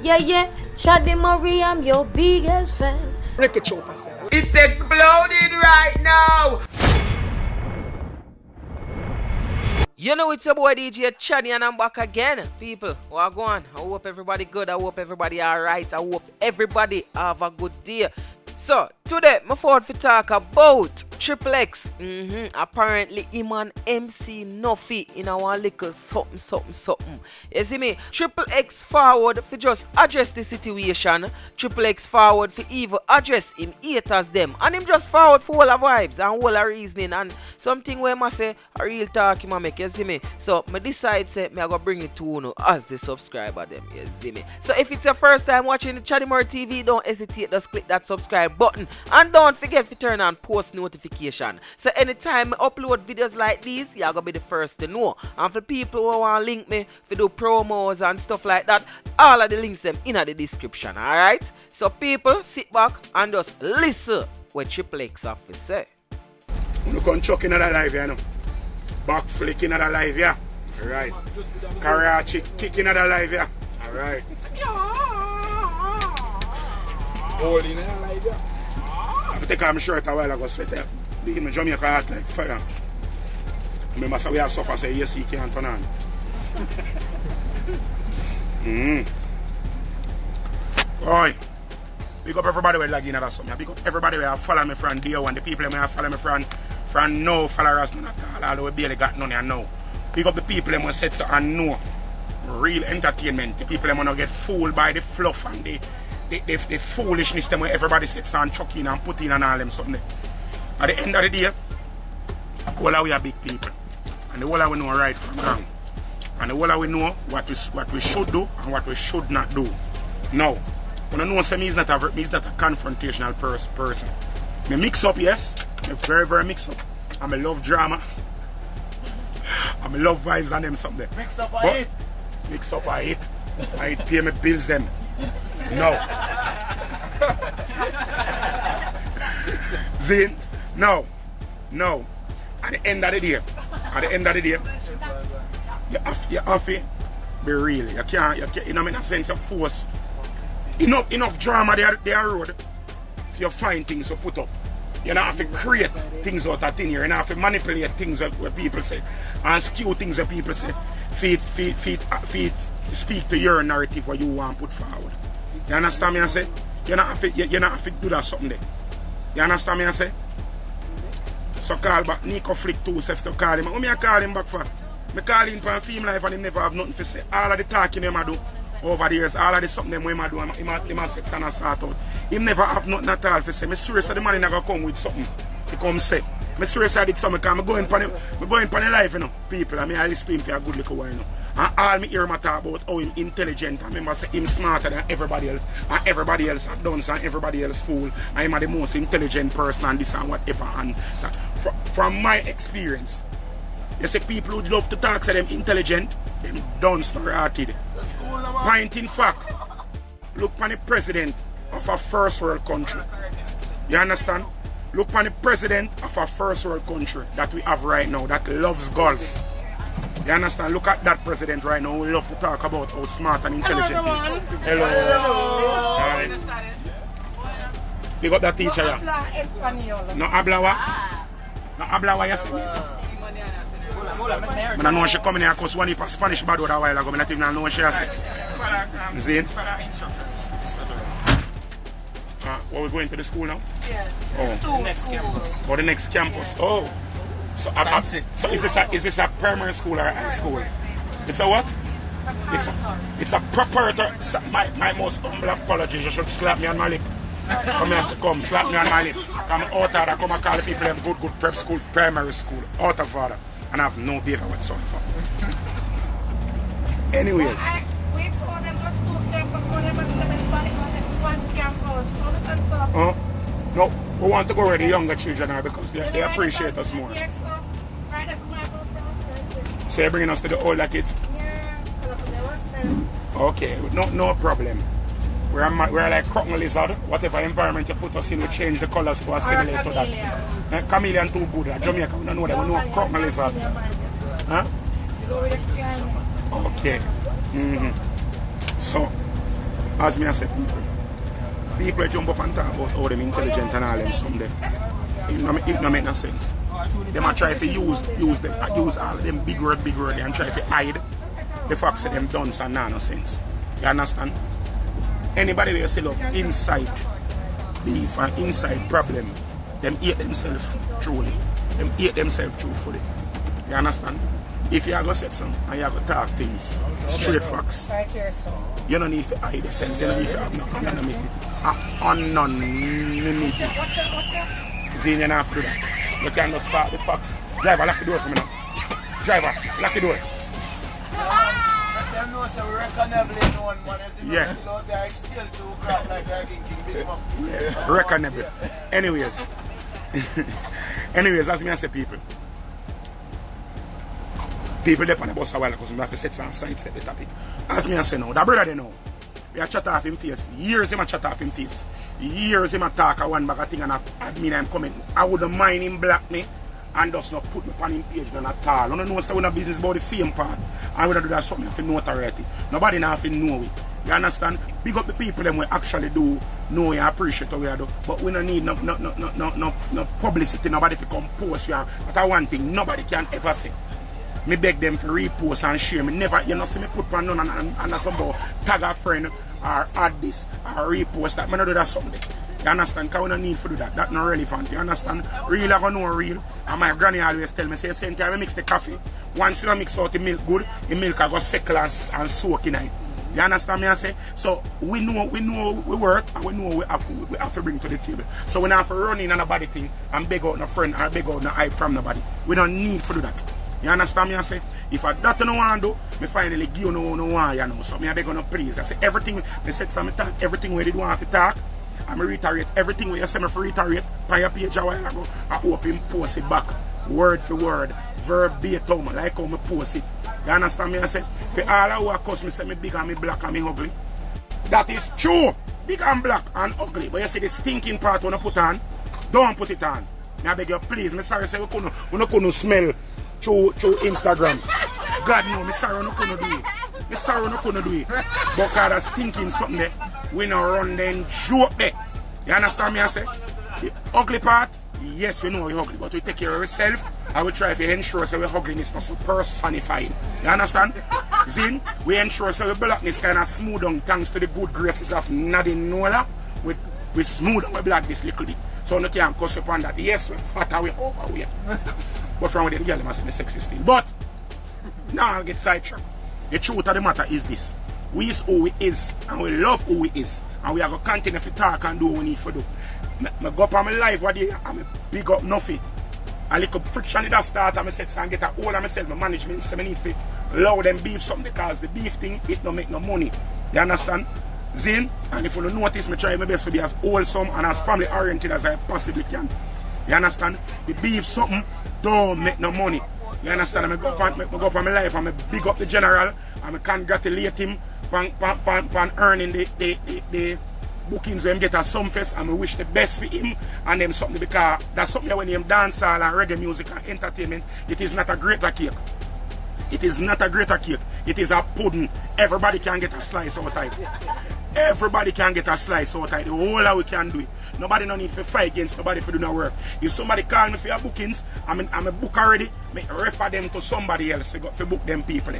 Yeah, Chaddy Murray, I'm your biggest fan. Break it, chopper, sir. It's exploding right now. You know it's your boy DJ Chaddy and I'm back again. People, what go on? I hope everybody good. I hope everybody alright. I hope everybody have a good day. So, today, my forward to talk about Triple X. Apparently, him and MC Nuffy in our little something. You see me? Triple X forward for just address the situation. Triple X forward for even address him haters them. And him just forward for all the vibes and all the reasoning. And something where I say, a real talk him make, you see me? So, I decide say, I go bring it to you as the subscriber them, you see me? So, if it's your first time watching the Chaddy Murray TV, don't hesitate, just click that subscribe button. And don't forget to turn on post notification. So anytime I upload videos like these, you're gonna be the first to know. And for people who want to link me for do promos and stuff like that, all of the links them in the description. Alright? So people, sit back and just listen what Triple X have to say. You can chuck in another live, you know. Back flick in another live, yeah. Alright. Karachi kick in another live, yeah. Alright. Hold in another live, yeah. I take off my shirt a while ago, sweat up. Leave my Jamaica hot like fire. Remember, so we have suffer, say yes, he can't turn on. Oi. Big up everybody who log in at something. Big up everybody who follow me from day one. The people who follow me from no followers, none at all. Although we barely got none and know. Big up the people who set to and know. Real entertainment. The people who don't get fooled by the fluff and the foolishness them where everybody sits and chuck in and put in and all them something. At the end of the day, all of we are big people. And the whole of we know right from wrong. And the whole of we know what we should do and what we should not do. Now, when I know me is not a confrontational person. Me mix up, yes. Me very, very mix up. And I love drama. And I love vibes and them something. Mix up I eat. Mix up I eat. I pay my bills them. No. Zin? No. At the end of the day, you have to be real. You can't, you know, in a sense of force. Enough drama there road for you find things to put up. You don't have to create things out of thin here. You don't have to manipulate things where people say and skew things where people say. Feed speak to your narrative what you want to put forward. You understand me I say? You not have to do that something there. You understand me I say? So call back Nico Flick 2 self to call him. What me I call him back for? I call him for Fame Life and he never have nothing to say. All of the talking him I do over the years, all of the something them I do, him a sex and a sort out. He never have nothing at all to say. I'm serious that the man never come with something to come say. I'm serious I did something because I'm going for the life, you know, people. I mean I listen to him for a good little while, you know. And all me hear talk about how him intelligent. I remember say him smarter than everybody else. And everybody else are dunce and everybody else fool. And him the most intelligent person and this and whatever. And that, from my experience, you see people who love to talk to them intelligent, them dunce or hearted. Point in fact, look for the president of a first world country. You understand? Look for the president of a first world country that we have right now that loves golf. You understand? Look at that president right now who loves to talk about how smart and intelligent he is. Hello. Hello. Big up that teacher, yeah. No habla what? No habla what you say? I don't know she coming here because one heap of Spanish bad word a while ago. I don't even know what she said. You see it? What we going to the school now? Yes. Oh. The next campus. Oh, the next campus. Oh. So is this a primary school or a high school? It's a what? It's a preparatory. My most humble apologies. You should slap me on my lip. Come slap me on my lip. Come out of there. Come and call the people in good prep school, primary school. Out of order. And I have no behavior whatsoever. Anyways. We told them to stop them because they must have been running on this one campus. So look at so. No, we want to go with the younger children now because they appreciate us more. So you're bringing us to the older kids? Yeah. Okay, no problem. We're like cropping lizard. Whatever environment you put us in, we change the colors to assimilate to that. Chameleon too good. Jamaica, we don't know that. We know cropping lizard. Huh? Okay. So, As me I say people jump up and talk about how them intelligent and all them someday. It no make no sense. Them a try to use all of them big word and try to hide the facts of them dunce and no sense. You understand? Anybody will say, look, inside beef and inside problem, them hate themselves truly. Them hate themselves truthfully. You understand? If you are going to say something and you are going to talk things, straight facts, you don't need to hide yourself. You don't need to have no anonymity. Anonymity. See, you don't have to do that. You can just start the facts. Driver, lock the door for me now. Driver, lock the door. Yeah. Yeah, reckonable. Anyways, as me I say, people dep on the bus a while because we have to set some sidestep the topic. As me I say now, that brother they know. We a chat off him face. Years him a chat off him face. Years him a talk a one bag of thing and a admin and comment. I wouldn't mind him block me and just not put me on him page none at all. I don't know so we no business about the fame part. And we don't do that something for notoriety. Nobody now have to know it. You understand? Big up the people them we actually do know and appreciate what we do. But we don't need no publicity. Nobody to come post you. But one thing nobody can ever say. Me beg them to repost and share. Me never, you know, see me put on none and somehow tag a friend or add this or repost that. Me not do that something. You understand? Because we don't need to do that. That's not relevant. You understand? Real I gonna know real. And my granny always tell me, say, same time I mix the coffee. Once you mix out the milk good, the milk I go settle and soak in it. You understand me I say? So we know we work and we know we have to bring to the table. So we don't have to run in on nobody thing and beg out no friend or beg out no hype from nobody. We don't need to do that. You understand me I say? If I that no want to do, me finally give you no one, you know. So me I beg on no please. I say everything me said from me talk, everything where they don't have to talk. I reiterate everything where you say me for reiterate on your page a while ago. I open post it back, word for word, verbatim, like how me post it. You understand me I say? For all who are cuss me say me big and me black and me ugly. That is true. Big and black and ugly. But you see the stinking part when you put on, don't put it on. I beg you please, me sorry say we couldn't smell through Instagram. God no, me sorry we couldn't do it. Me sorry we couldn't do it. But cause of stinking something there, we no run then joke there. You understand me I say? The ugly part, yes we know we're ugly, but we take care of ourselves and we try to ensure that our ugliness not so personified. You understand? Zin, we ensure that our blackness kind of smooth down thanks to the good graces of Nadine Nola. We smooth down our blackness little bit. So no can cuss upon that. Yes, we're fat and we're overweight. But from within the girl, must be sexy still. But now I'll get sidetracked. The truth of the matter is this. We is who we is and we love who we is. And we are going to continue to talk and do what we need to do. I go up on my life one day and I big up nothing. A little friction in that start and I said and get a hold of myself, my management, so I need to allow them beef something because the beef thing, it don't make no money. You understand? Zin, and if you don't notice, I try my best to be as wholesome and as family oriented as I possibly can. You understand? The beef something don't make no money. You understand? I go up on my life and I big up the general and I congratulate him on earning the bookings when he get at Sumfest and I wish the best for him and them something because that's something when him dancehall and reggae music and entertainment, it is not a greater cake. It is not a greater cake. It is a pudding. Everybody can get a slice out of it. Everybody can get a slice out of it. The whole of we can do it. Nobody no need to fight against nobody for doing no work. If somebody call me for your bookings, I'm a book already, I refer them to somebody else to book them people.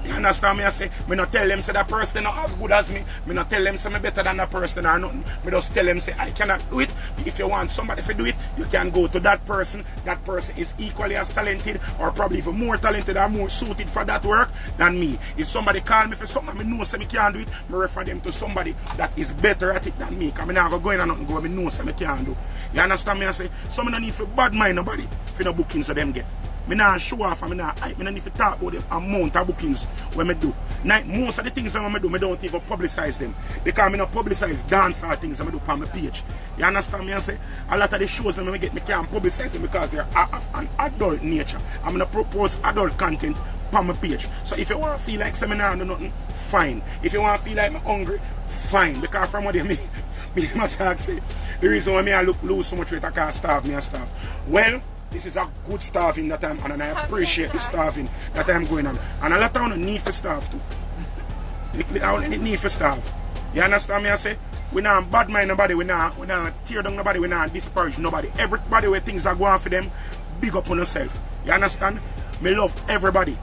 You understand me? I say, me not tell them say that person not as good as me. Me not tell them say me better than that person or nothing. Me just tell them say I cannot do it. If you want somebody to do it, you can go to that person. That person is equally as talented or probably even more talented or more suited for that work than me. If somebody call me for something I know say me can't do it, me refer them to somebody that is better at it than me. Because I not go in and nothing go me know say me can't do. You understand me? I say, so me no need for bad mind nobody for no bookings so them get. I don't show off and I don't need to talk about the amount of bookings when I do. Now, most of the things that I do, I don't even publicize them. Because I don't publicize dance or things I do on my page. You understand me? I say, a lot of the shows that I get, I can't publicize them because they're of an adult nature. I'm going to propose adult content on my page. So if you want to feel like I'm not doing nothing, fine. If you want to feel like I'm hungry, fine. Because from what they me talk say, the reason why I lose so much weight, I can't starve me and starve. Well, this is a good starving that I'm on and I appreciate the starving that I'm going on. And a lot of people need for starve too. I need for starve. You understand me I say? We not bad mind nobody, we not tear down nobody, we not disparage nobody. Everybody where things are going for them, big up on yourself. You understand? Me love everybody.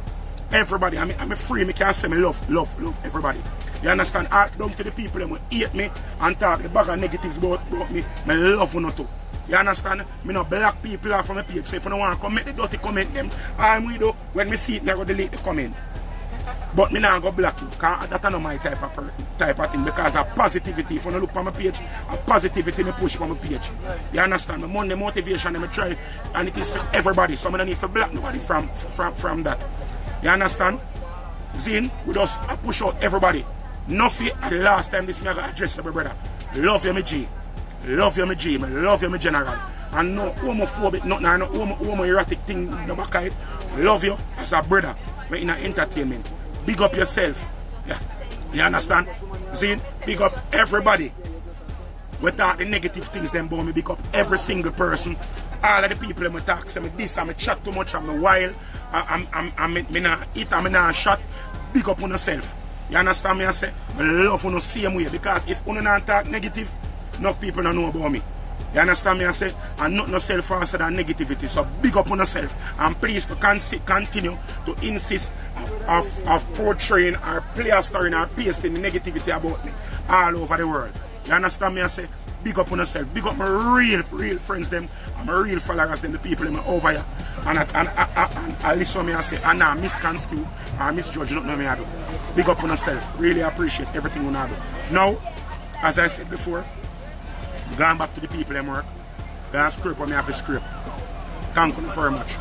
Everybody. I'm free, me can say me love everybody. You understand? All down to the people who hate me and talk the bag of negatives about me, me love you too. You understand? Me no black people are from the page, so if you don't want to comment the dirty comment them, all we do, when me see it, I go delete the comment. But me not go block you, because that's not my type of thing, because of positivity. If you look on my page, a positivity me push on my page. You understand? My Monday motivation, I try, and it is for everybody, so I don't need to block nobody from that. You understand? Zine, we just push out everybody. Nothing at the last time this me I address my brother. Love you, my G. Love you, my G. Love you, my general. And no homophobic, no homoerotic thing no back of it. Love you as a brother. We're in entertainment. Big up yourself. Yeah. You understand? Zine, big up everybody. Without the negative things them about me, big up every single person. All of the people that talk, say me this, I chat too much, I'm wild. I'm not eat, I'm not shot. Big up on yourself. You understand me I say? I love you the same way, because if you don't talk negative, enough people don't know about me. You understand me I say? And not no self faster than negativity. So big up on yourself. And please to continue to insist of portraying or plastering or pasting negativity about me all over the world. You understand me I say? Big up on yourself. Big up my real friends them and my real followers them, the people them over here. And I listen to me and say, and now misconstrue or misjudge nothing me I do. Big up on yourself. Really appreciate everything you do. Now, as I said before, going back to the people them work, they have script what me have to script. Thank you very much.